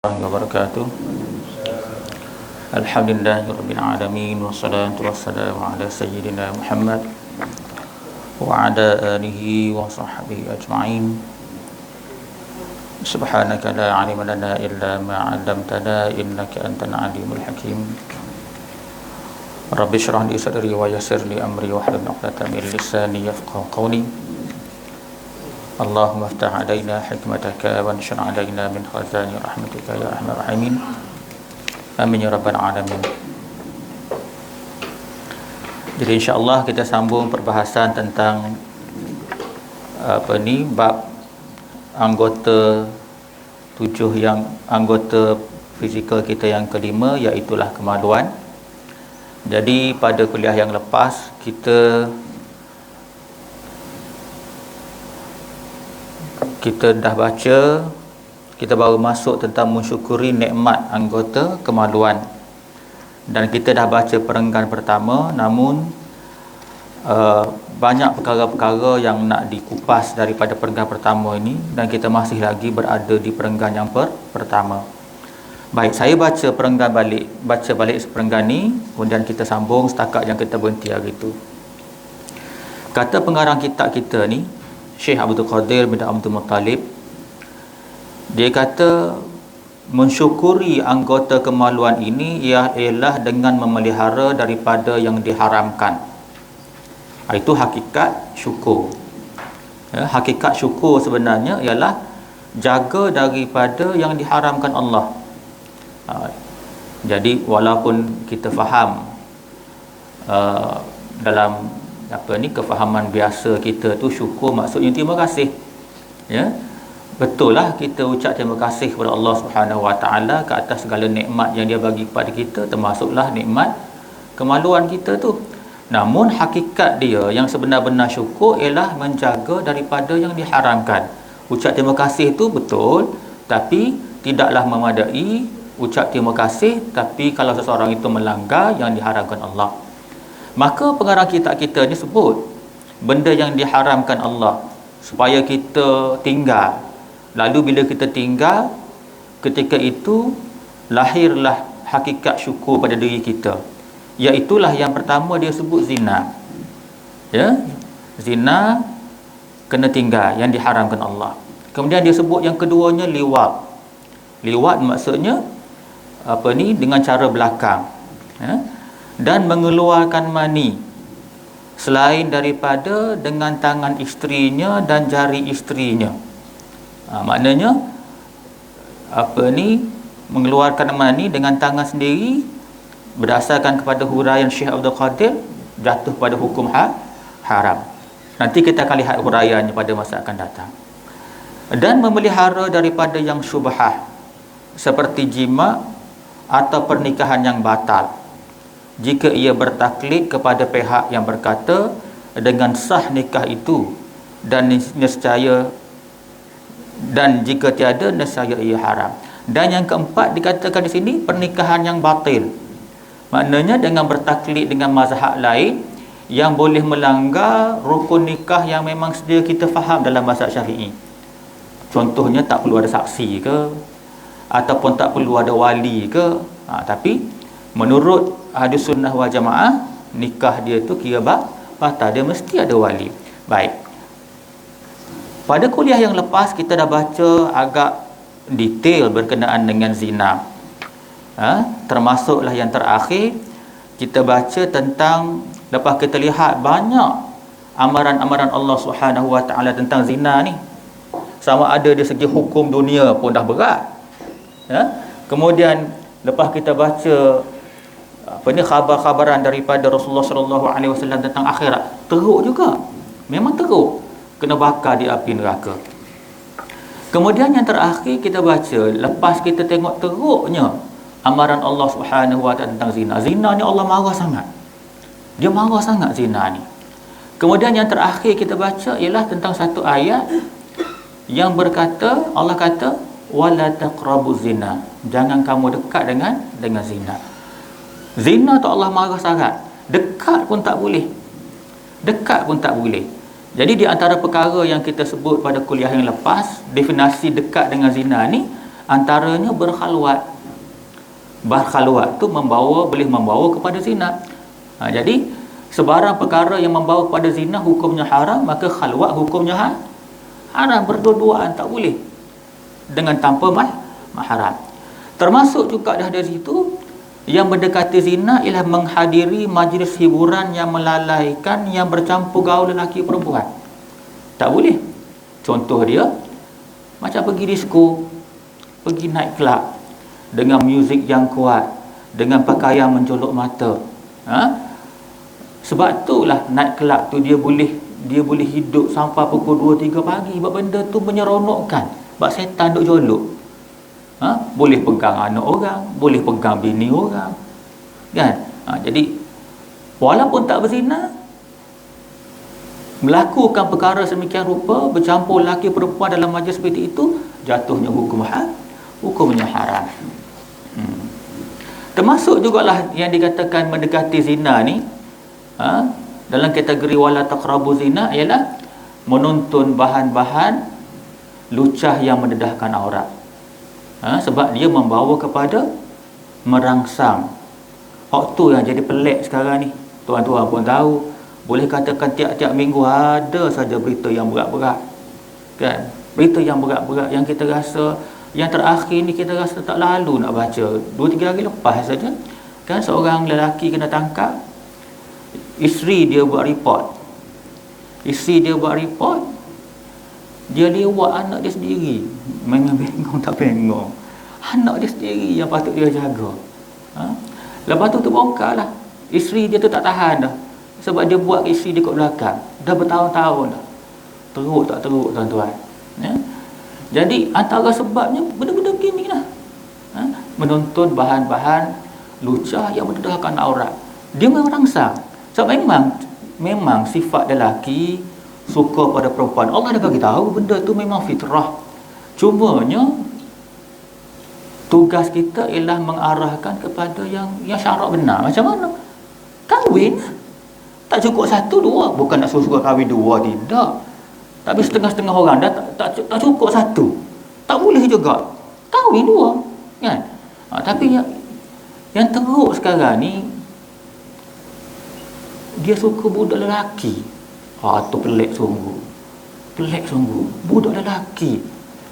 Wabarakatuh. Alhamdulillahirabbil alamin wassalatu wassalamu ala sayyidina Muhammad wa ala alihi wa sahbihi ajma'in. Subhanaka la ilma lana illa ma 'allamtana innaka antal alimul hakim. Rabbi shrah li sadri wa yassir li amri wahlul 'uqdatam min lisani yafqahu qawli. Allahumma aftah alaina hikmataka wa anshur alaina min khazani rahmatika ya arhamar rahimin. Amin ya rabbal alamin. Jadi insya-Allah kita sambung perbahasan tentang bab anggota anggota fizikal kita yang kelima, iaitu kemaluan. Jadi pada kuliah yang lepas kita dah baca, kita baru masuk tentang mensyukuri nikmat anggota kemaluan, dan kita dah baca perenggan pertama. Namun banyak perkara-perkara yang nak dikupas daripada perenggan pertama ini, dan kita masih lagi berada di perenggan yang pertama. Baik, saya baca balik perenggan ni, kemudian kita sambung setakat yang kita berhenti hari itu. Kata pengarang kitab kita ni, Syekh Abdul Qadir bin Abdul Muttalib, dia kata mensyukuri anggota kemaluan ini ialah dengan memelihara daripada yang diharamkan. Itu hakikat syukur. Hakikat syukur sebenarnya ialah jaga daripada yang diharamkan Allah. Jadi walaupun kita faham dalam kefahaman biasa kita tu, syukur maksudnya terima kasih. Betul lah, kita ucap terima kasih kepada Allah Subhanahu Wa Taala ke atas segala nikmat yang dia bagi kepada kita, termasuklah nikmat kemaluan kita tu. Namun hakikat dia yang sebenar-benar syukur ialah menjaga daripada yang diharamkan. Ucap terima kasih tu betul, tapi tidaklah memadai ucap terima kasih tapi kalau seseorang itu melanggar yang diharamkan Allah. Maka pengarang kitab kita ni sebut benda yang diharamkan Allah supaya kita tinggal. Lalu bila kita tinggal, ketika itu lahirlah hakikat syukur pada diri kita. Iaitulah yang pertama dia sebut zina. Zina kena tinggal, yang diharamkan Allah. Kemudian dia sebut yang keduanya liwat. Liwat maksudnya dengan cara belakang. Dan mengeluarkan mani selain daripada dengan tangan isterinya dan jari isterinya. Maknanya mengeluarkan mani dengan tangan sendiri berdasarkan kepada huraian Syekh Abdul Qadir jatuh pada hukum haram. Nanti kita akan lihat huraiannya pada masa akan datang. Dan memelihara daripada yang syubhah seperti jima atau pernikahan yang batal, jika ia bertaklid kepada pihak yang berkata dengan sah nikah itu dan jika tiada nescaya ia haram. Dan yang keempat dikatakan di sini pernikahan yang batil. Maknanya dengan bertaklid dengan mazhab lain yang boleh melanggar rukun nikah yang memang sedia kita faham dalam mazhab Syafi'i. Contohnya tak perlu ada saksi ke, ataupun tak perlu ada wali ke. Tapi menurut Ahli Sunnah wal Jamaah, nikah dia tu kira batal, dia mesti ada wali. Baik. Pada kuliah yang lepas kita dah baca agak detail berkenaan dengan zina. Termasuklah yang terakhir kita baca tentang, lepas kita lihat banyak amaran-amaran Allah Subhanahu Wa Taala tentang zina ni. Sama ada dari segi hukum dunia pun dah berat. Kemudian lepas kita baca khabar-khabaran daripada Rasulullah SAW tentang akhirat, teruk juga. Memang teruk, kena bakar di api neraka. Kemudian yang terakhir kita baca, lepas kita tengok teruknya amaran Allah Subhanahu Wa Taala tentang zina. Zina ni Allah marah sangat. Dia marah sangat zina ni. Kemudian yang terakhir kita baca ialah tentang satu ayat yang berkata, Allah kata wala taqrabuz zina, jangan kamu dekat dengan zina. Zina tu Allah marah sangat. Dekat pun tak boleh. Jadi di antara perkara yang kita sebut pada kuliah yang lepas, definisi dekat dengan zina ni Antaranya berkhalwat. Berkhalwat tu boleh membawa kepada zina. Jadi sebarang perkara yang membawa kepada zina hukumnya haram, maka khalwat hukumnya haram. Berdua-duaan tak boleh dengan tanpa mahram. Termasuk juga dah dari situ yang mendekati zina ialah menghadiri majlis hiburan yang melalaikan, yang bercampur gaul lelaki perempuan. Tak boleh. Contoh dia macam pergi disko, pergi night club dengan muzik yang kuat, dengan pakaian mencolok mata. Sebab itulah night club tu dia boleh hidup sampai pukul 2-3 pagi. Sebab benda tu menyeronokkan. Sebab setan duk jolok. Boleh pegang anak orang, boleh pegang bini orang, kan? Jadi walaupun tak berzina, melakukan perkara semikian rupa, bercampur lelaki perempuan dalam majlis seperti itu, jatuhnya hukumnya haram. Termasuk jugalah yang dikatakan mendekati zina ni, dalam kategori wala taqrabu zina, ialah menonton bahan-bahan lucah yang mendedahkan aurat. Sebab dia membawa kepada merangsang. Hak tu yang jadi pelik sekarang ni. Tuan-tuan pun tahu, boleh katakan tiap-tiap minggu ada saja berita yang berat-berat, kan? Berita yang berat-berat yang kita rasa, yang terakhir ni kita rasa tak lalu nak baca. 2-3 hari lepas saja, kan, seorang lelaki kena tangkap. Isteri dia buat report. Dia lewat anak dia sendiri. Memang bengong tak bengong. Anak dia sendiri yang patut dia jaga. Lepas tu terbongkar lah. Isteri dia tu tak tahan dah. Sebab dia buat isteri dia kat belakang. Dah bertahun-tahun dah. Teruk tak teruk, tuan-tuan. Jadi antara sebabnya benda-benda begini lah. Menonton bahan-bahan lucah yang mendedahkan aurat. Dia merangsang. Sebab memang sifat lelaki suka pada perempuan. Allah dah bagi tahu benda tu memang fitrah. Cumanya tugas kita ialah mengarahkan kepada yang syarak benar. Macam mana? Kahwin. Tak cukup 1-2. Bukan nak suruh kahwin 2, tidak. Tapi setengah-setengah orang dah tak cukup 1. Tak boleh juga. Kahwin 2, kan? Tapi yang teruk sekarang ni, dia suka budak lelaki. Tu pelik sungguh. Budak lelaki,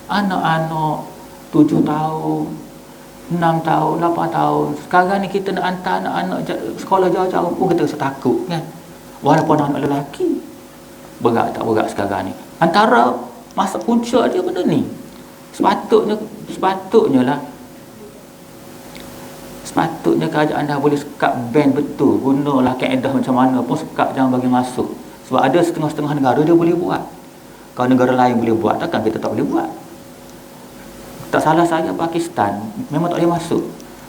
anak-anak 7 tahun, 6 tahun, 8 tahun. Sekarang ni kita nak hantar anak-anak sekolah jauh-jauh pun kita rasa takut, kan? Walaupun anak lelaki. Berat tak berat sekarang ni? Antara masa punca dia benda ni. Sepatutnya kerajaan dah boleh sekat ban betul. Gunalah kaedah macam mana pun sekat, jangan bagi masuk. Sebab ada setengah-setengah negara dia boleh buat. Kalau negara lain boleh buat, takkan kita tak boleh buat? Tak salah saya, Pakistan memang tak boleh masuk.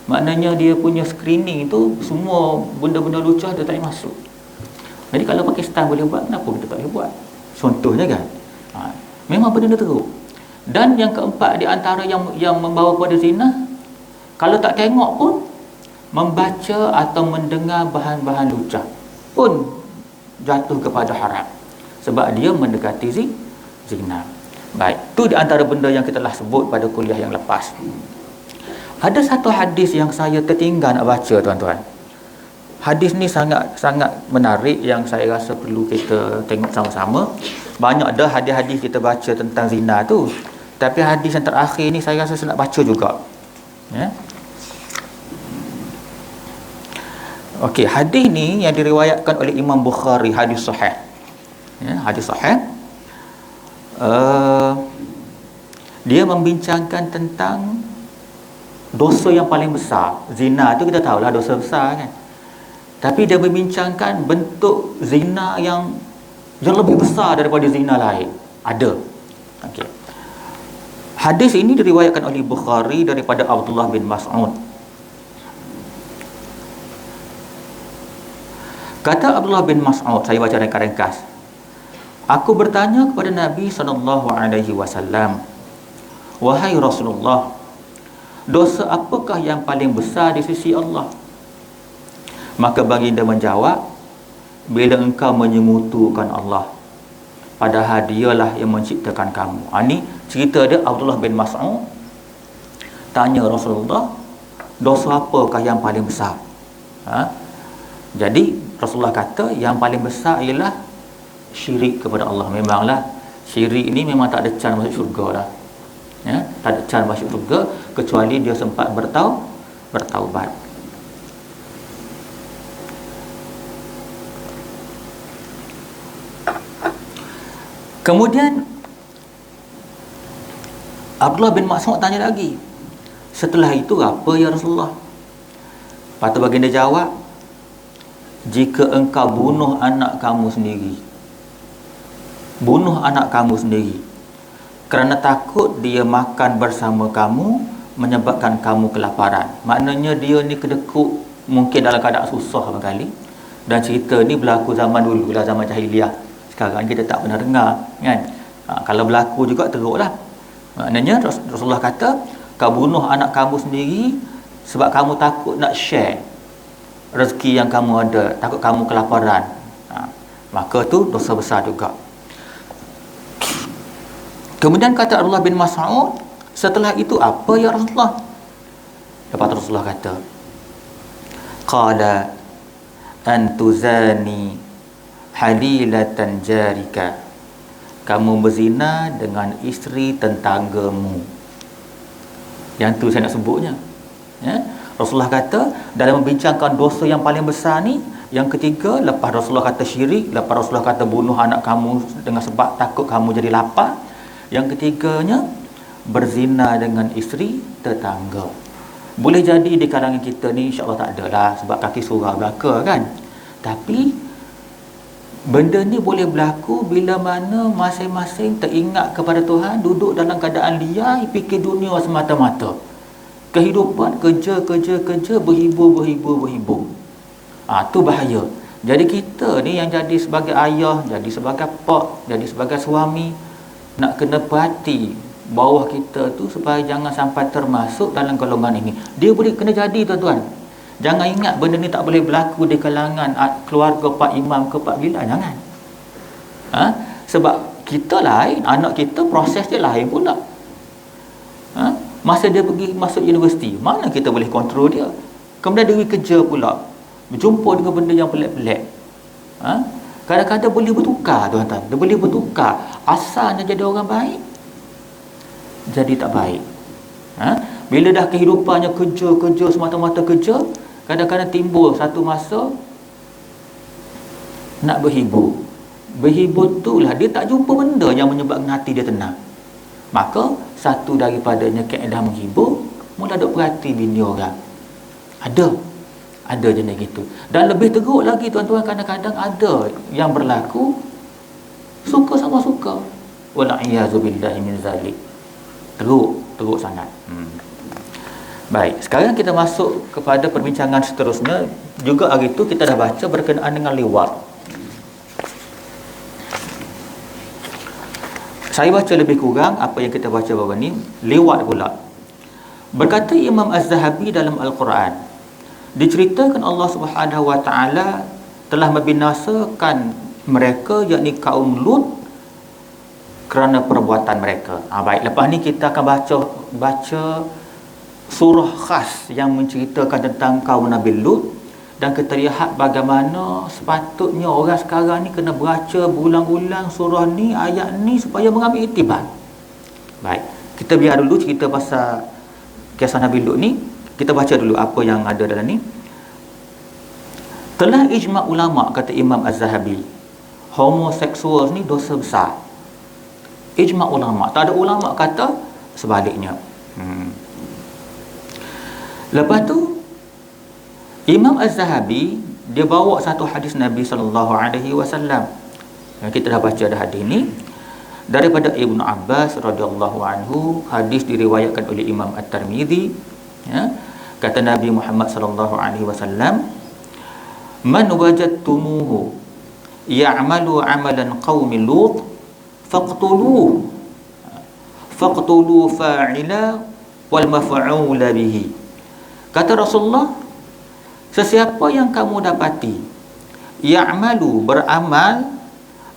Maknanya dia punya screening tu, semua benda-benda lucah dia tak boleh masuk. Jadi kalau Pakistan boleh buat, kenapa kita tak boleh buat? Contohnya, kan? Memang benda teruk. Dan yang keempat di antara yang membawa kepada zina, kalau tak tengok pun, membaca atau mendengar bahan-bahan lucah pun jatuh kepada haram. Sebab dia mendekati zina. Baik, tu di antara benda yang kita telah sebut pada kuliah yang lepas. Ada satu hadis yang saya tertinggal nak baca, tuan-tuan. Hadis ni sangat menarik, yang saya rasa perlu kita tengok sama-sama. Banyak dah hadis-hadis kita baca tentang zina tu, tapi hadis yang terakhir ni saya rasa saya nak baca juga, ya. Okey, hadis ni yang diriwayatkan oleh Imam Bukhari, hadis sahih. Ya, hadis sahih. Dia membincangkan tentang dosa yang paling besar. Zina tu kita tahulah dosa besar, kan? Tapi dia membincangkan bentuk zina yang lebih besar daripada zina lain. Ada. Okey. Hadis ini diriwayatkan oleh Bukhari daripada Abdullah bin Mas'ud. Kata Abdullah bin Mas'ud, saya baca ringkas. Aku bertanya kepada Nabi SAW, "Wahai Rasulullah, dosa apakah yang paling besar di sisi Allah?" Maka baginda menjawab, "Bila engkau menyemutukan Allah, padahal dialah yang menciptakan kamu." Ini cerita dia Abdullah bin Mas'ud. Tanya Rasulullah, dosa apakah yang paling besar? Jadi Rasulullah kata yang paling besar ialah syirik kepada Allah. Memanglah syirik ini memang tak ada can masuk syurga lah. Tak ada can masuk syurga kecuali dia sempat bertaubat. Kemudian Abdullah bin Mas'ud tanya lagi, setelah itu apa ya Rasulullah? Lepas tu baginda jawab, jika engkau bunuh anak kamu sendiri, kerana takut dia makan bersama kamu menyebabkan kamu kelaparan. Maknanya dia ni kedekut, mungkin dalam keadaan susah sekali. Dan cerita ni berlaku zaman dulu lah, zaman jahiliah. Sekarang kita tak pernah dengar kan. Kalau berlaku juga teruklah. Maknanya Rasulullah kata, kau bunuh anak kamu sendiri sebab kamu takut nak share rezeki yang kamu ada, takut kamu kelaparan. Maka tu dosa besar juga. Kemudian kata Abdullah bin Mas'ud, setelah itu apa ya Rasulullah? Lepas Rasulullah kata, qala antuzani halilatan jarika, kamu berzina dengan isteri tetanggamu. Yang tu saya nak sebutnya. Rasulullah kata dalam membincangkan dosa yang paling besar ni, yang ketiga, lepas Rasulullah kata syirik, lepas Rasulullah kata bunuh anak kamu dengan sebab takut kamu jadi lapar, yang ketiganya berzina dengan isteri tetangga. Boleh jadi di kalangan kita ni insya-Allah tak ada lah, sebab kaki surah belaka kan. Tapi benda ni boleh berlaku bila mana masing-masing teringat kepada Tuhan, duduk dalam keadaan liar, fikir dunia semata-mata. Kehidupan kerja, berhibur. Tu bahaya. Jadi kita ni yang jadi sebagai ayah, jadi sebagai pak, jadi sebagai suami, nak kena perhati bawah kita tu supaya jangan sampai termasuk dalam golongan ini. Dia boleh kena jadi tuan-tuan. Jangan ingat benda ni tak boleh berlaku di kalangan keluarga Pak Imam ke Pak Bilal, jangan. Sebab kita lain, anak kita proses dia lain pula. Masa dia pergi masuk universiti, mana kita boleh kontrol dia. Kemudian dia pergi kerja pula, berjumpa dengan benda yang pelik-pelik. Kadang-kadang boleh bertukar tuan-tuan. Dia boleh bertukar. Asalnya jadi orang baik, jadi tak baik. Bila dah kehidupannya kerja semata-mata kerja, kadang-kadang timbul satu masa nak berhibur. Berhibur itulah dia tak jumpa benda yang menyebabkan hati dia tenang. Maka satu daripadanya kaedah menghibur, mula duk perhati bini orang. Ada jenis gitu. Dan lebih teruk lagi tuan-tuan, kadang-kadang ada yang berlaku suka sama suka. Wala'iyazubillahi min zalik. Teruk sangat. Baik, sekarang kita masuk kepada perbincangan seterusnya. Juga hari itu kita dah baca berkenaan dengan liwat. Saya baca lebih kurang apa yang kita baca bawah ni. Liwat pula. Berkata Imam Az-Zahabi dalam Al-Quran, diceritakan Allah Subhanahu wa taala telah membinasakan mereka, yakni kaum Lut, kerana perbuatan mereka. Baik, lepas ni kita akan baca surah khas yang menceritakan tentang kaum Nabi Lut, dan kita lihat bagaimana sepatutnya orang sekarang ni kena baca berulang-ulang surah ni, ayat ni, supaya mengambil iktibar. Baik, kita biar dulu cerita pasal kisah Nabi Lut ni. Kita baca dulu apa yang ada dalam ni. Telah ijma' ulama', kata Imam Az-Zahabi, homoseksual ni dosa besar. Ijma' ulama'. Tak ada ulama' kata sebaliknya. Lepas tu Imam Az-Zahabi dia bawa satu hadis Nabi SAW. Kita dah baca dah hadis ni daripada Ibnu Abbas radhiyallahu anhu. Hadis diriwayatkan oleh Imam At-Tirmizi. Kata Nabi Muhammad sallallahu alaihi wasallam, man wajadtumuhu ya'malu 'amalan qaumi Lut faqtuluhu fa'ila wal maf'ula bihi. Kata Rasulullah, sesiapa yang kamu dapati ya'malu, beramal,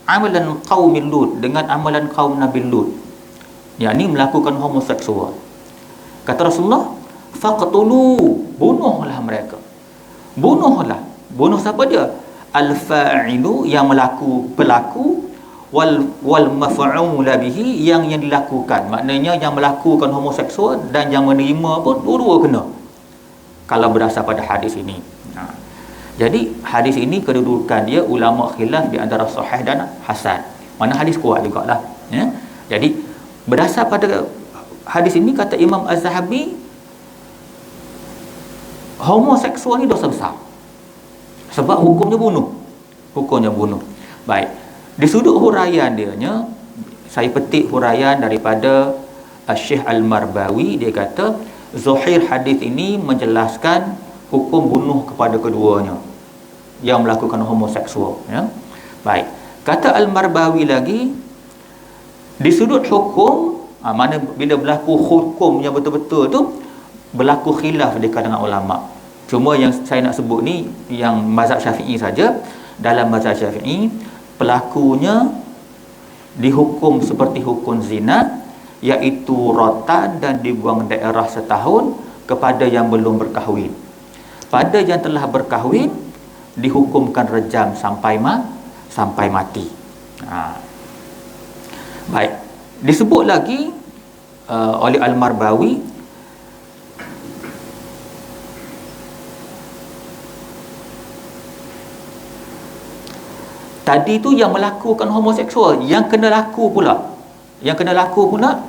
amalan qaumi Lut, dengan amalan kaum Nabi Lut, yakni melakukan homoseksual, Kata Rasulullah, faqtulu, bunuhlah mereka. Bunuhlah. Bunuh siapa dia? Al-fa'ilu, yang pelaku, wal maf'ul bihi, yang dilakukan. Maknanya yang melakukan homoseksual dan yang menerima pun dua-dua kena. Kalau berdasar pada hadis ini. Jadi hadis ini kedudukan dia ulama khilaf di antara sahih dan hasan. Mana hadis kuat jugalah, ya. Jadi berdasar pada hadis ini kata Imam Az-Zahabi, homoseksual ni dosa besar. Sebab hukumnya bunuh. Hukumnya bunuh. Baik. Di sudut huraian dia nya, saya petik huraian daripada Syekh Al-Marbawi. Dia kata zahir hadis ini menjelaskan hukum bunuh kepada keduanya yang melakukan homoseksual, ya. Baik. Kata Al-Marbawi lagi, di sudut hukum, mana bila berlaku hukum yang betul-betul tu berlaku khilaf di kalangan ulama. Cuma yang saya nak sebut ni yang mazhab Syafi'i saja. Dalam mazhab Syafi'i, pelakunya dihukum seperti hukum zina, iaitu rotan dan dibuang daerah setahun kepada yang belum berkahwin. Pada yang telah berkahwin dihukumkan rejam sampai mati. Baik. Disebut lagi oleh Al-Marbawi, tadi tu yang melakukan homoseksual, yang kena laku pula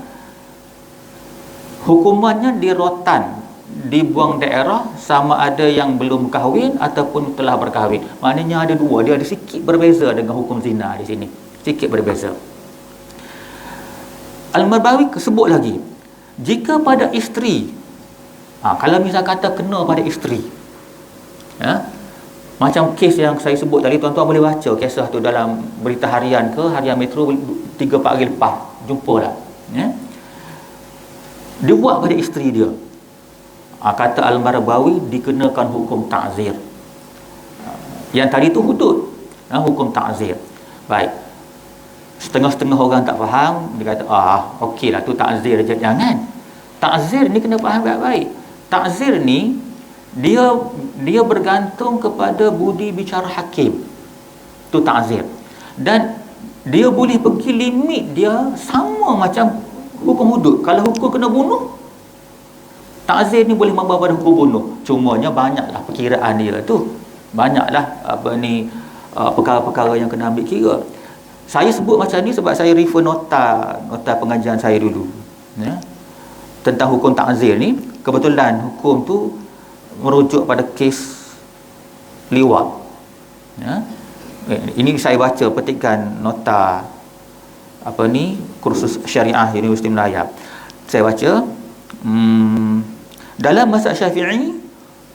hukumannya dirotan, dibuang daerah, sama ada yang belum kahwin ataupun telah berkahwin. Maknanya ada dua, dia ada sikit berbeza dengan hukum zina di sini, sikit berbeza. Al-Marbawi sebut lagi, jika pada isteri, kalau misal kata kena pada isteri, ya, macam kes yang saya sebut tadi, tuan-tuan boleh baca kisah tu dalam berita harian ke harian Metro 3-4 hari lepas, jumpalah, ya. Dia buat pada isteri dia, kata Al-Marbawi dikenakan hukum ta'zir. Yang tadi tu hudud, hukum ta'zir. Baik. Setengah-setengah orang tak faham, dia kata okeylah tu ta'zir je. Jangan. Ta'zir ni kena faham baik-baik. Ta'zir ni dia bergantung kepada budi bicara hakim. Tu ta'zir. Dan dia boleh pergi limit dia sama macam hukum hudud. Kalau hukum kena bunuh, ta'zir ni boleh membawa pada hukum bunuh. Cumanya banyaklah perkiraan dia tu. Banyaklah perkara-perkara yang kena ambil kira. Saya sebut macam ni sebab saya refer nota pengajian saya dulu, ya, tentang hukum ta'zir ni. Kebetulan hukum tu merujuk pada kes liwat, ya. Ini saya baca petikan nota kursus syariah Universiti Melayu. Saya baca, dalam mazhab Syafi'i,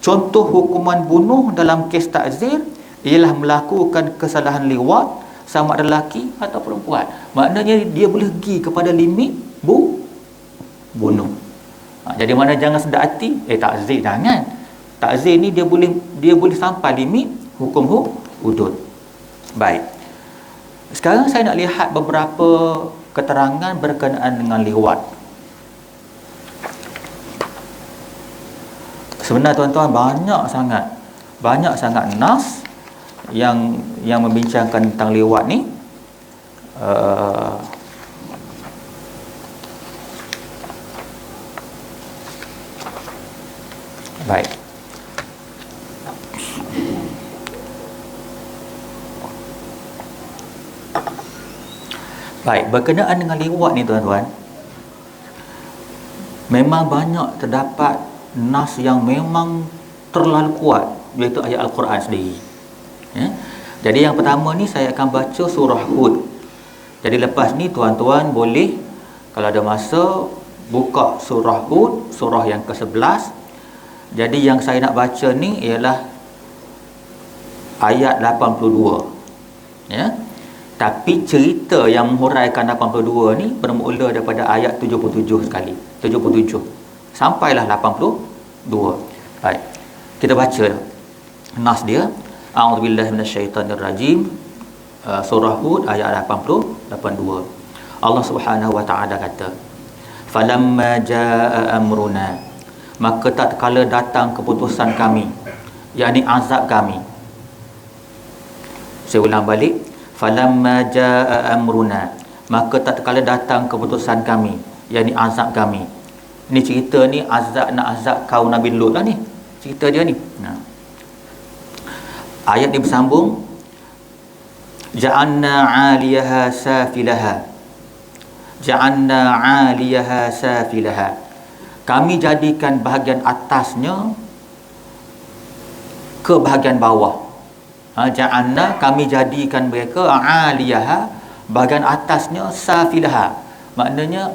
contoh hukuman bunuh dalam kes ta'zir ialah melakukan kesalahan liwat, sama ada lelaki atau perempuan. Maknanya dia boleh pergi kepada limit bunuh. Jadi mana jangan sedap hati, ta'zir jangan. Ta'zir ni dia boleh sampai limit hukum hudud. Baik. Sekarang saya nak lihat beberapa keterangan berkenaan dengan liwat. Sebenarnya tuan-tuan banyak sangat nas yang membincangkan tentang liwat ni. Baik. Baik, berkenaan dengan liwat ni tuan-tuan, memang banyak terdapat nas yang memang terlalu kuat, iaitu ayat Al-Quran sendiri, ya. Jadi yang pertama ni saya akan baca surah Hud. Jadi lepas ni tuan-tuan boleh kalau ada masa buka surah Hud, surah yang ke-11. Jadi yang saya nak baca ni ialah ayat 82, ya. Tapi cerita yang menghuraikan 82 ni bermula daripada ayat 77 sekali. 77 sampailah 82. Baik. Kita baca nas dia. A'udzubillahi minasyaitonirrajim. Surah Hud ayat 82. Allah Subhanahu wa taala kata, falamma jaa amruna, maka tatkala datang keputusan kami, yakni azab kami. Saya ulang balik, falamma jaa amruna, maka tatkala datang keputusan kami, yakni azab kami. Ni cerita ni azab, nak azab kaum Nabi Lut lah ni, cerita dia ni. Ayat dia bersambung, ja'alna 'aliyaha safilaha, ja'alna 'aliyaha safilaha, kami jadikan bahagian atasnya ke bahagian bawah. Ja'alna, kami jadikan mereka 'aliyaha, bahagian atasnya, safilaha, maknanya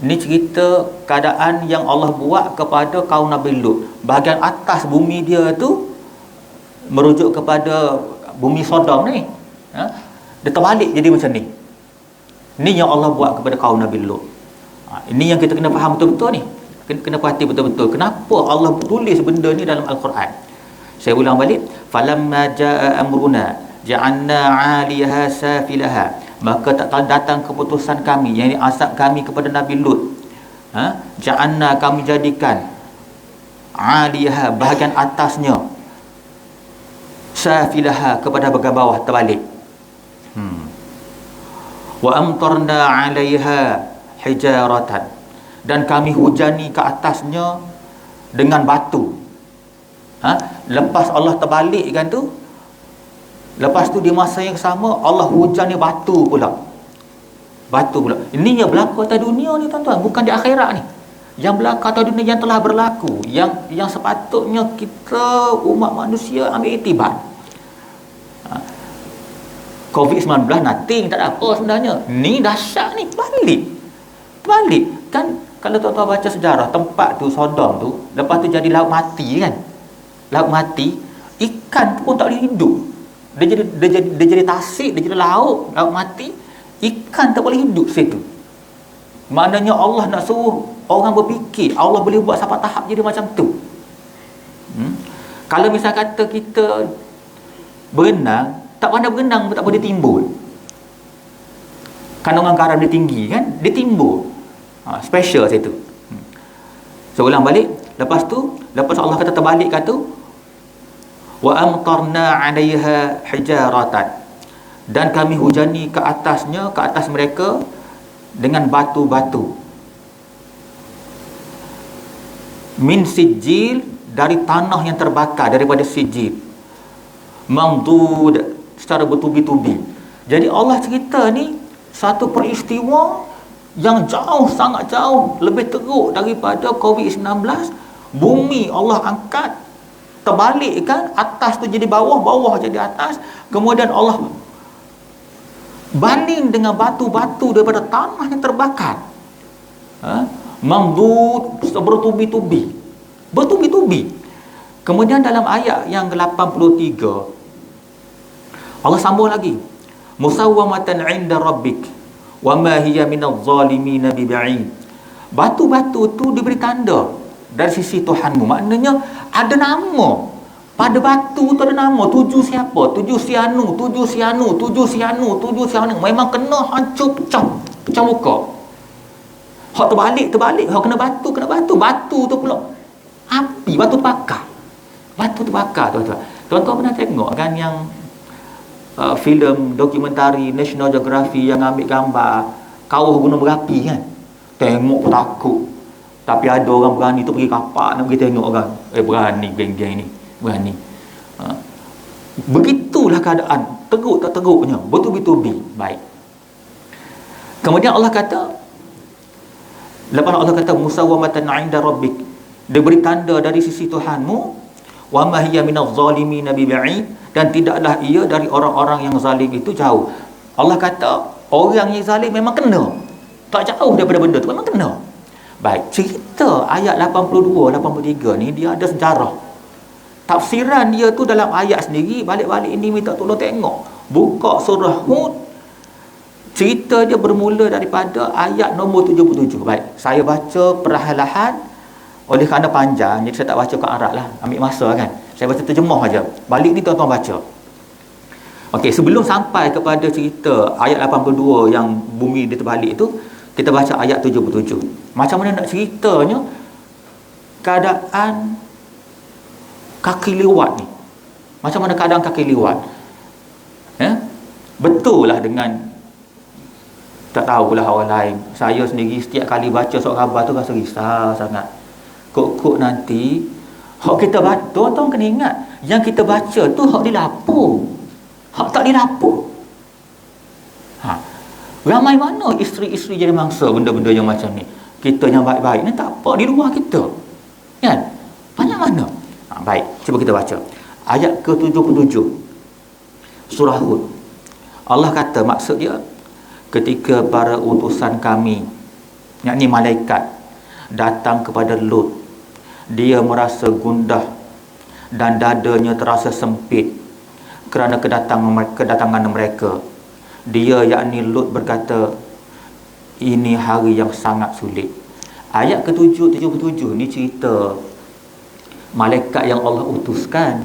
ni cerita keadaan yang Allah buat kepada kaum Nabi Lut. Bahagian atas bumi dia tu merujuk kepada bumi Sodom ni. Dia terbalik jadi macam ni. Ni yang Allah buat kepada kaum Nabi Lut. Ini yang kita kena faham betul-betul ni. Kena perhati betul-betul kenapa Allah tulis benda ni dalam Al-Quran. Saya ulang balik, falamma jaa amruna ja'alna 'aliyaha safilaha, maka tak datang keputusan kami, yakni azab kami kepada Nabi Lut. Ja'alna, kami jadikan 'aliyaha, bahagian atasnya, safilaha, kepada bahagian bawah terbalik. Wa amtarna 'alaiha hijaratan, dan kami hujani ke atasnya dengan batu. Lepas Allah terbalikkan tu, lepas tu di masa yang sama Allah hujani batu pula. Batu pula. Ini yang berlaku atas dunia ni tuan-tuan, bukan di akhirat ni. Yang berlaku atas dunia, yang telah berlaku, yang sepatutnya kita umat manusia ambil iktibar. COVID-19 nothing, tak ada apa sebenarnya. Ni dahsyat ni, balik kan. Kalau tuan-tuan baca sejarah tempat tu, Sodom tu, lepas tu jadi laut mati kan. Laut mati, ikan pun tak boleh hidup. Dia jadi tasik, dia jadi laut mati, ikan tak boleh hidup situ. Maknanya Allah nak suruh orang berfikir, Allah boleh buat sampai tahap jadi macam tu. Kalau misal kata kita berenang, tak pandai berenang tak boleh timbul. Kandungan garam dia tinggi kan, dia timbul. Special situ. So ulang balik, lepas Allah kata terbalik kata, wa amtarna 'alaiha hijaratan, dan kami hujani ke atasnya, ke atas mereka dengan batu-batu, min sijil, dari tanah yang terbakar, daripada sijil, mamdud, secara bertubi-tubi. Jadi Allah cerita ni satu peristiwa yang jauh, sangat jauh, lebih teruk daripada COVID-19. Bumi Allah angkat, terbalikkan, atas tu jadi bawah, bawah jadi atas. Kemudian Allah banding dengan batu-batu daripada tanah yang terbakar. Mamdud, bertubi-tubi. Kemudian dalam ayat yang ke-83 Allah sambung lagi, musawwamatan 'inda rabbik wa ma hiya minadh zalimin biba'id. Batu-batu tu diberi tanda dari sisi Tuhanmu. Maknanya ada nama. Pada batu tu ada nama, tujuh siapa? Tujuh sianu. Memang kena hancur, pecah muka. Hak terbalik. Hak kena batu. Batu tu pula api, batu terbakar. Tuan-tuan. Tuan-tuan pernah tengok kan yang filem dokumentari National Geographic yang ambil gambar kawah gunung berapi kan? Tengok pun takut. Tapi ada orang berani tu pergi kapak nak pergi tengok orang. Berani geng-geng ni. Berani. Begitulah keadaan. Teruk tak teruknya. Bertubi-tubi. Baik. Kemudian Allah kata, lepas Allah kata musawwamatan 'inda rabbik, dia beri tanda dari sisi Tuhanmu, wa ma hiya minadh zalimin biba'id, dan tidaklah ia dari orang-orang yang zalim itu jauh. Allah kata orang yang zalim memang kena, tak jauh daripada benda tu, memang kena. Baik, cerita ayat 82, 83 ni dia ada sejarah. Tafsiran dia tu dalam ayat sendiri. Balik-balik ini minta tolong tengok, buka surah Hud. Cerita dia bermula daripada ayat nombor 77. Baik, saya baca perlahan-lahan oleh kerana panjang, jadi saya tak baca kat Arab lah, ambil masa kan. Saya baca terjemah aja. Balik ni tuan-tuan baca. Okey, sebelum sampai kepada cerita ayat 82 yang bumi dia terbalik tu, Kita baca ayat 77. Macam mana nak ceritanya keadaan kaki liwat ni? Macam mana keadaan kaki liwat? Betul lah dengan, tak tahu pula orang lain. Saya sendiri setiap kali baca surat khabar tu rasa risau sangat. Kok nanti hak kita baca, tuan-tuan kena ingat, yang kita baca tu hak dilapor, hak tak dilapor. Ramai mana isteri-isteri jadi mangsa benda-benda yang macam ni. Kita yang baik-baik ni tak apa di luar kita, kan? Banyak mana? Baik, cuba kita baca ayat ke-77 surah Hud. Allah kata, maksud dia ketika para utusan kami, yakni malaikat, datang kepada Lut, dia merasa gundah dan dadanya terasa sempit kerana kedatangan mereka. Dia, yakni Lut, berkata, ini hari yang sangat sulit. Ayat ke-77 ni cerita malaikat yang Allah utuskan.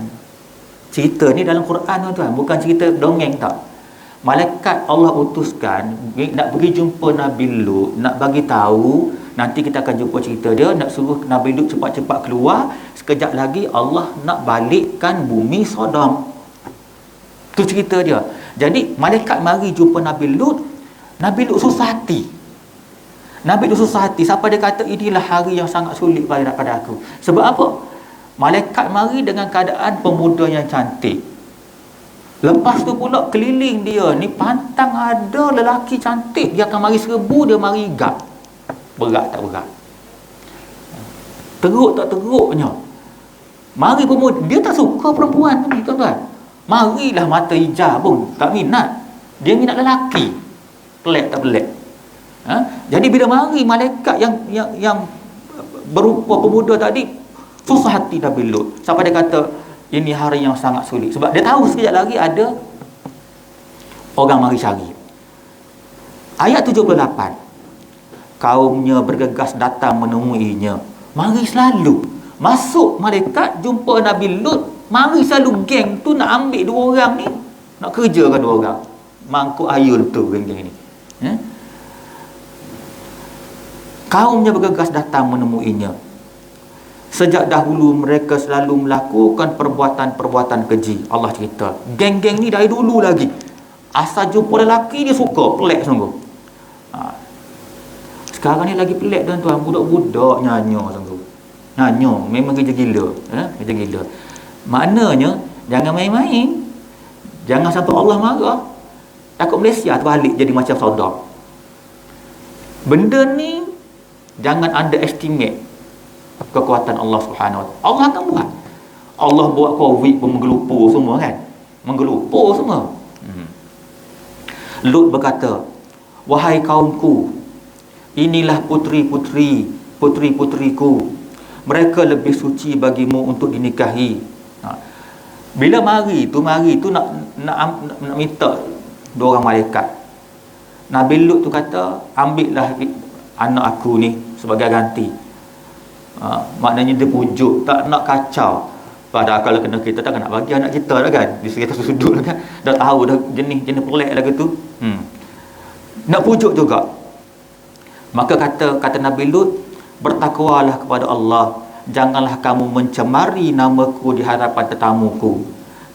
Cerita ni dalam Quran, tuan-tuan, bukan cerita dongeng, tak. Malaikat Allah utuskan nak pergi jumpa Nabi Lut, nak bagi tahu, nanti kita akan jumpa cerita dia, nak suruh Nabi Lut cepat-cepat keluar, sekejap lagi Allah nak balikkan bumi Sodom. Tu cerita dia. Jadi malaikat mari jumpa Nabi Lut. Nabi Lut susah hati. Nabi Lut susah hati. Siapa dia kata inilah hari yang sangat sulit pada aku. Sebab apa? Malaikat mari dengan keadaan pemuda yang cantik. Lepas tu pula keliling dia ni pantang ada lelaki cantik, dia akan mari serbu, dia mari gap. Berat tak berat? Teruk tak teruknya? Mari pemuda, dia tak suka perempuan ni, tuan-tuan. Marilah mata hijau pun tak minat. Dia minat lelaki. Pelik tak pelik? Jadi bila mari malaikat yang berupa pemuda tadi, susah hati Nabi Lut. Sampai dia kata ini hari yang sangat sulit. Sebab dia tahu sekejap lagi ada orang mari cari. Ayat 78. Kaumnya bergegas datang menemuinya. Mari selalu. Masuk malaikat jumpa Nabi Lut, mari selalu geng tu nak ambil dua orang ni, nak kerjakan dua orang. Mangkuk ayun tu geng-geng ni. Kaumnya bergegas datang menemuinya. Sejak dahulu mereka selalu melakukan perbuatan-perbuatan keji. Allah cerita. Geng-geng ni dari dulu lagi. Asal jumpa lelaki dia suka. Pelik sungguh. Sekarang ni lagi pelik, tuan-tuan. Budak-budak nyanyo sungguh. Nyanyo. Memang kerja gila. Kerja gila. Maknanya, jangan main-main. Jangan sampai Allah marah. Takut Malaysia terbalik jadi macam Sodom. Benda ni jangan underestimate kekuatan Allah Subhanahu Wa Taala. Allah akan buat. Allah buat COVID pun menggelupur semua, kan? Menggelupur semua. Lut berkata, wahai kaumku, inilah putri-putriku. Mereka lebih suci bagimu untuk dinikahi. Bila mari tu nak minta dua orang malaikat. Nabi Lut tu kata, ambillah anak aku ni sebagai ganti. Maknanya dia pujuk, tak nak kacau. Padahal kalau kena kita tak nak bagi anak kita dah, kan? Di sekitar sudut kan, dah tahu dah jenis pelik lagu tu. Nak pujuk juga. Maka kata Nabi Lut, bertakwalah kepada Allah, janganlah kamu mencemari namaku di hadapan tetamuku.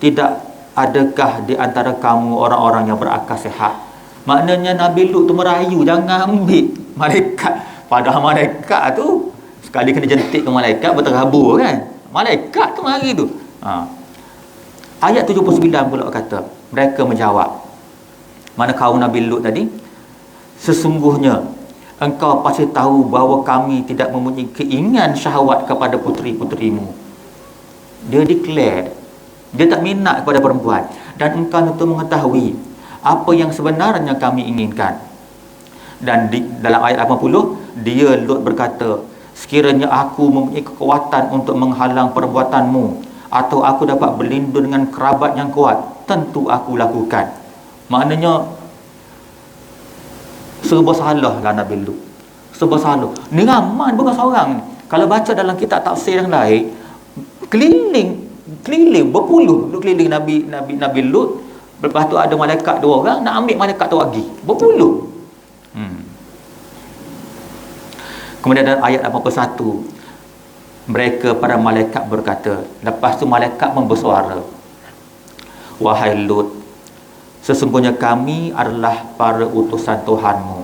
Tidak adakah di antara kamu orang-orang yang berakal sehat? Maknanya Nabi Lut tu merayu, jangan ambil malaikat. Padahal malaikat tu sekali kena jentik ke malaikat berterabur, kan? Malaikat tu mari tu. Ayat 79 pula kata, mereka menjawab, mana kaum Nabi Lut tadi, sesungguhnya engkau pasti tahu bahawa kami tidak mempunyai keinginan syahwat kepada puteri-puterimu. Dia declare, dia tak minat kepada perempuan. Dan engkau tentu mengetahui apa yang sebenarnya kami inginkan. Dan dalam ayat 80, dia Lut berkata, sekiranya aku mempunyai kekuatan untuk menghalang perbuatanmu, atau aku dapat berlindung dengan kerabat yang kuat, tentu aku lakukan. Maknanya serba salah lah Nabi Lut. Serba salah. Ni ramai, bukan seorang ni. Kalau baca dalam kitab tafsir yang lain, keliling berpuluh keliling Nabi Lut. Lepas tu ada malaikat dua orang nak ambil malaikat tu lagi. Berpuluh. Kemudian dalam ayat 81, mereka para malaikat berkata, lepas tu malaikat membersuara, wahai Lut, sesungguhnya kami adalah para utusan Tuhanmu.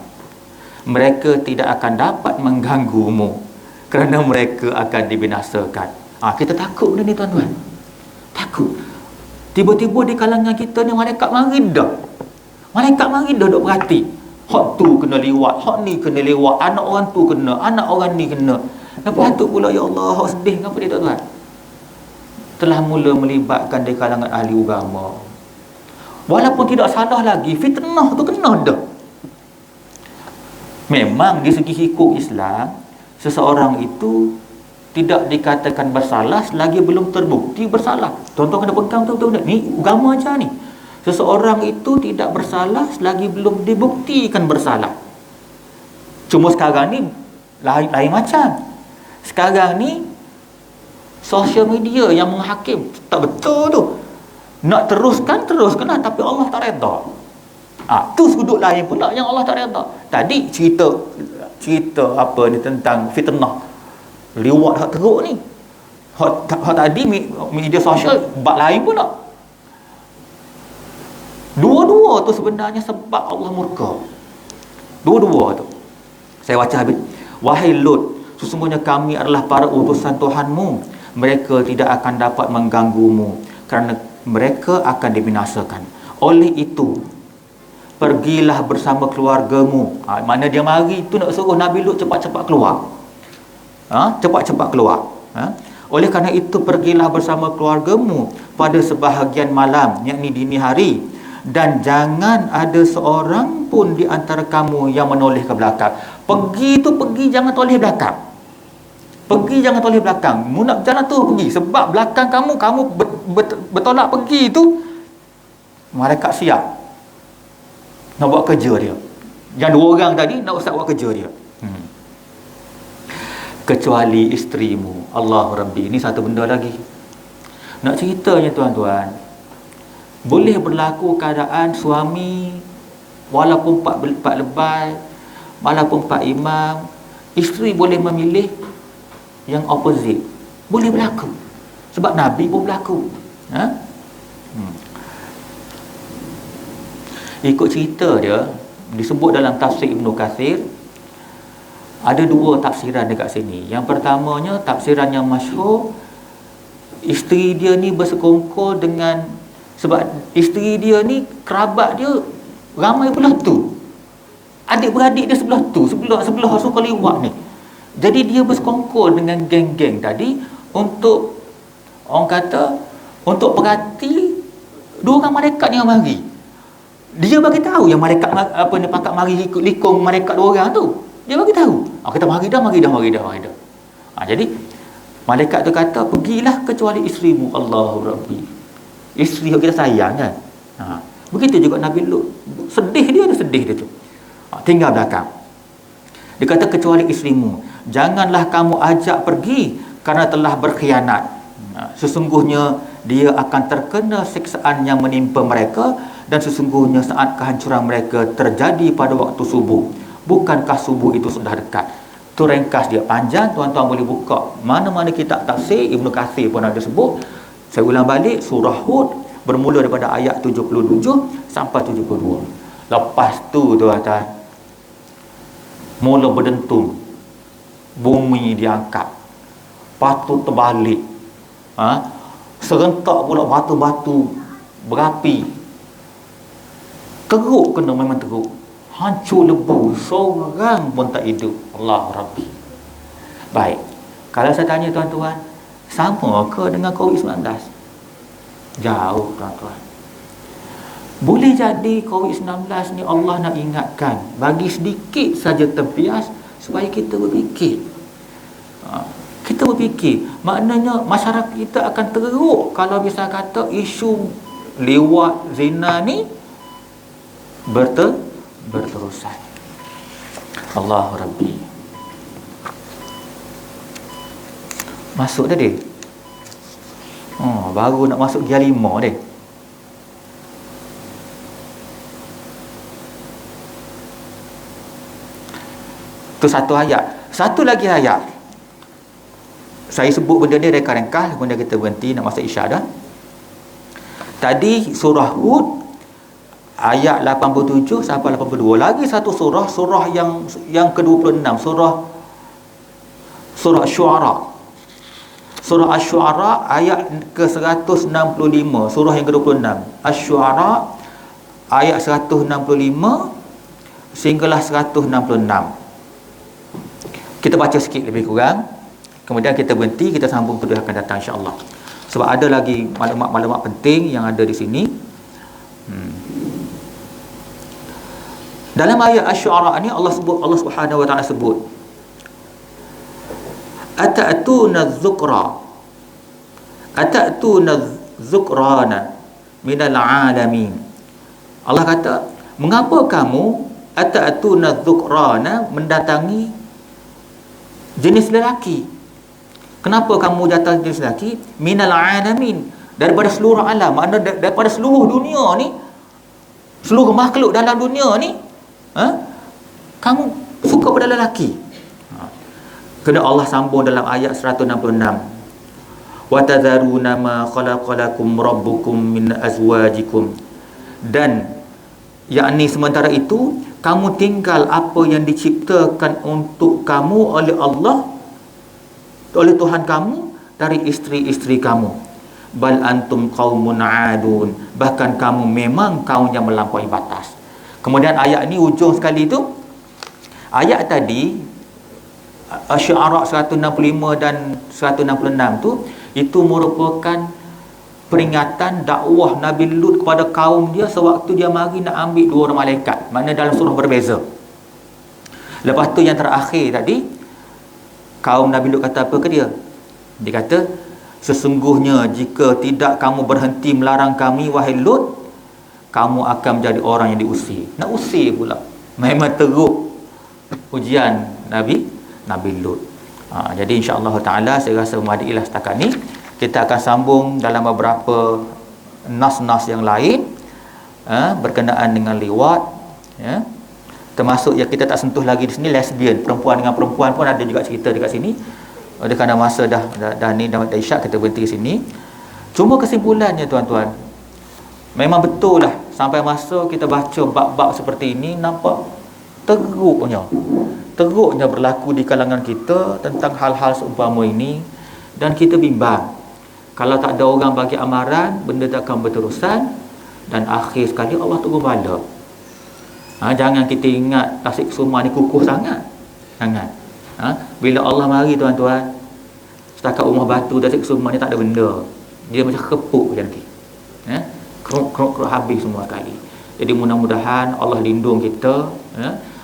Mereka tidak akan dapat mengganggumu kerana mereka akan dibinasakan. Kita takut benda ni tuan-tuan. Takut. Tiba-tiba di kalangan kita ni malaikat mari dah. Malaikat mari dah duk perhati. Hak tu kena lewat, hak ni kena lewat, anak orang tu kena, anak orang ni kena. Lepas tu pula, ya Allah, hak sedih kenapa dia tuan-tuan? Telah mula melibatkan di kalangan ahli agama. Walaupun tidak salah lagi, fitnah tu kena dah. Memang di segi hukum Islam, seseorang itu tidak dikatakan bersalah selagi belum terbukti bersalah. Tuan-tuan kena pegang betul-betul ni, agama aja ni. Seseorang itu tidak bersalah selagi belum dibuktikan bersalah. Cuma sekarang ni lain macam. Sekarang ni sosial media yang menghakim. Tak betul tu. Nak teruskan lah, tapi Allah tak redha. Tu sudut lain pula yang Allah tak redha. Tadi cerita apa ni tentang fitnah, liwat hak teruk ni. Hak tadi media sosial bab lain pula. Dua-dua tu sebenarnya sebab Allah murka. Dua-dua tu. Saya baca habis. Wahai Lut, sesungguhnya kami adalah para utusan Tuhanmu. Mereka tidak akan dapat mengganggumu kerana mereka akan dibinasakan. Oleh itu, pergilah bersama keluargamu. Mana dia mari tu nak suruh Nabi Lut cepat-cepat keluar. Cepat-cepat keluar. Oleh kerana itu, pergilah bersama keluargamu pada sebahagian malam, yakni dini hari, dan jangan ada seorang pun di antara kamu yang menoleh ke belakang. Pergi jangan toleh belakang. Pergi jangan toleh belakang. Mu nak berjalan tu pergi, sebab belakang kamu bertolak pergi tu, malaikat siap nak buat kerja dia. Yang dua orang tadi nak ustaz buat kerja dia. Kecuali isterimu. Allah Rabbi. Ini satu benda lagi. Nak ceritanya tuan-tuan, boleh berlaku keadaan suami walaupun pak lebay, walaupun pak imam, isteri boleh memilih yang opposite. Boleh berlaku. Sebab Nabi pun berlaku. Ikut cerita dia, disebut dalam tafsir Ibnu Katsir, ada dua tafsiran dekat sini. Yang pertamanya, tafsiran yang masyhur, isteri dia ni bersekongkol dengan, sebab isteri dia ni kerabat dia ramai belah tu, adik-beradik dia sebelah tu, sebelah suka liwat ni. Jadi dia bersekongkol dengan geng-geng tadi untuk, orang kata, untuk perhati dua orang malaikat ni yang mari. Dia bagi tahu yang malaikat apa ni pakat mari likung malaikat dua orang tu. Dia bagi tahu. Kita mari dah. Jadi malaikat tu kata, pergilah kecuali isterimu. Allahu Rabbi. Isteri yang kita sayang kan. Begitu juga Nabi Lut. Sedih dia tu. Tinggal belakang. Dia kata kecuali isterimu. Janganlah kamu ajak pergi kerana telah berkhianat. Sesungguhnya dia akan terkena siksaan yang menimpa mereka, dan sesungguhnya saat kehancuran mereka terjadi pada waktu subuh. Bukankah subuh itu sudah dekat? Itu ringkas dia, panjang, tuan-tuan boleh buka mana-mana kitab tafsir. Ibnu Katsir pun ada sebut. Saya ulang balik, surah Hud bermula daripada ayat 77 sampai 72. Lepas tu tuan-tuan, mula berdentum, bumi diangkat, batu terbalik, serentak pula batu-batu berapi, teruk, kena memang teruk, hancur lebu, seorang pun tak hidup. Allah Rabbi. Baik, kalau saya tanya tuan-tuan, sama ke dengan COVID-19? Jauh tuan-tuan. Boleh jadi COVID-19 ni Allah nak ingatkan, bagi sedikit saja tempias supaya kita berfikir. Kita berfikir, maknanya masyarakat kita akan teruk kalau bisa kata isu liwat, zina ni berterusan. Allah Rabbi. Masuk dah dia. Baru nak masuk gear 5 dia. Tu satu ayat. Satu lagi ayat. Saya sebut benda ni reka-reka, kemudian kita berhenti nak masuk isyak dah. Tadi surah Hud ayat 87 sampai 82. Lagi satu surah yang ke-26, surah Asy-Syu'ara. Surah Asy-Syu'ara ayat ke-165, surah yang ke-26. Asy-Syu'ara ayat 165 sehinggalah 166. Kita baca sikit lebih kurang, kemudian kita berhenti, kita sambung pada akan datang insya-Allah. Sebab ada lagi maklumat-maklumat penting yang ada di sini. Dalam ayat Asy-Syu'ara ni Allah Subhanahu wa taala sebut ata'tuna dzukrana minal alamin. Allah kata, mengapa kamu ata'tuna dzukrana, mendatangi jenis lelaki? Kenapa kamu datang jenis lelaki? Minal alamin, daripada seluruh alam, maknanya daripada seluruh dunia ni, seluruh makhluk dalam dunia ni, kamu suka pada lelaki. Kena Allah sambung dalam ayat 166. Wa tadharuna ma khalaqalakum rabbukum min azwajikum. Dan yakni sementara itu kamu tinggal apa yang diciptakan untuk kamu oleh Allah, oleh Tuhan kamu, dari isteri-isteri kamu. Bal antum qaumun adun, bahkan kamu memang kaum yang melampaui batas. Kemudian ayat ni ujung sekali tu, ayat tadi Asy-Syu'ara 165 dan 166 tu, itu merupakan peringatan dakwah Nabi Lut kepada kaum dia sewaktu dia mari nak ambil 2 orang malaikat. Maknanya dalam surah berbeza. Lepas tu yang terakhir tadi, kaum Nabi Lut kata apa ke dia? Dia kata, sesungguhnya jika tidak kamu berhenti melarang kami, wahai Lut, kamu akan menjadi orang yang diusir. Nak usir pula. Memang teruk ujian Nabi Lut. Jadi insya-Allah taala saya rasa memadailah setakat ni. Kita akan sambung dalam beberapa nas-nas yang lain berkenaan dengan liwat, ya. Termasuk yang kita tak sentuh lagi di sini, lesbian, perempuan dengan perempuan pun ada juga cerita dekat sini. Oleh kerana masa dah ni dah isyak, kita berhenti sini. Cuma kesimpulannya tuan-tuan, memang betul lah, sampai masa kita baca bab-bab seperti ini, nampak teruknya berlaku di kalangan kita tentang hal-hal seumpama ini, dan kita bimbang. Kalau tak ada orang bagi amaran, benda tak akan berterusan, dan akhir sekali Allah tunggu bala. Jangan kita ingat Tasik Kusuma ni kukuh sangat. Jangan. Bila Allah mari tuan-tuan, setakat rumah batu Tasik Kusuma ni tak ada benda. Dia macam kepuk macam ni. Keruk habis semua sekali. Jadi mudah-mudahan Allah lindung kita,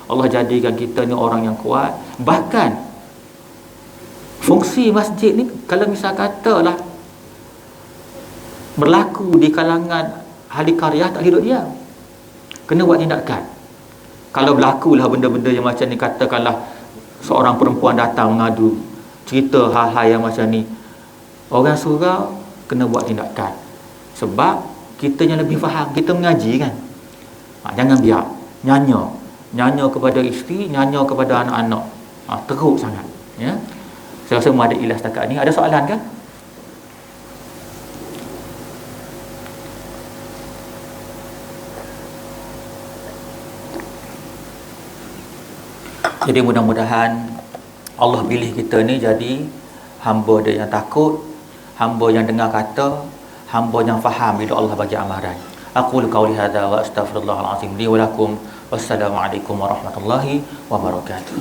Allah jadikan kita ni orang yang kuat. Bahkan fungsi masjid ni, kalau misal katalah berlaku di kalangan ahli karya, tak hidup dia, kena buat tindakan. Kalau berlakulah benda-benda yang macam ni, katakanlah seorang perempuan datang mengadu, cerita hal-hal yang macam ni, orang surau kena buat tindakan. Sebab kita yang lebih faham, kita mengaji kan. Jangan biar nyanya kepada isteri, nyanya kepada anak-anak. Teruk sangat, ya. Saya rasa memadailah setakat ni. Ada soalan kan? Jadi mudah-mudahan Allah pilih kita ni jadi hamba dia yang takut, hamba yang dengar kata, hamba yang faham bila Allah bagi amaran. Aqulu qawli hadza wa astaghfirullahal azim li wa lakum. Wassalamualaikum warahmatullahi wabarakatuh.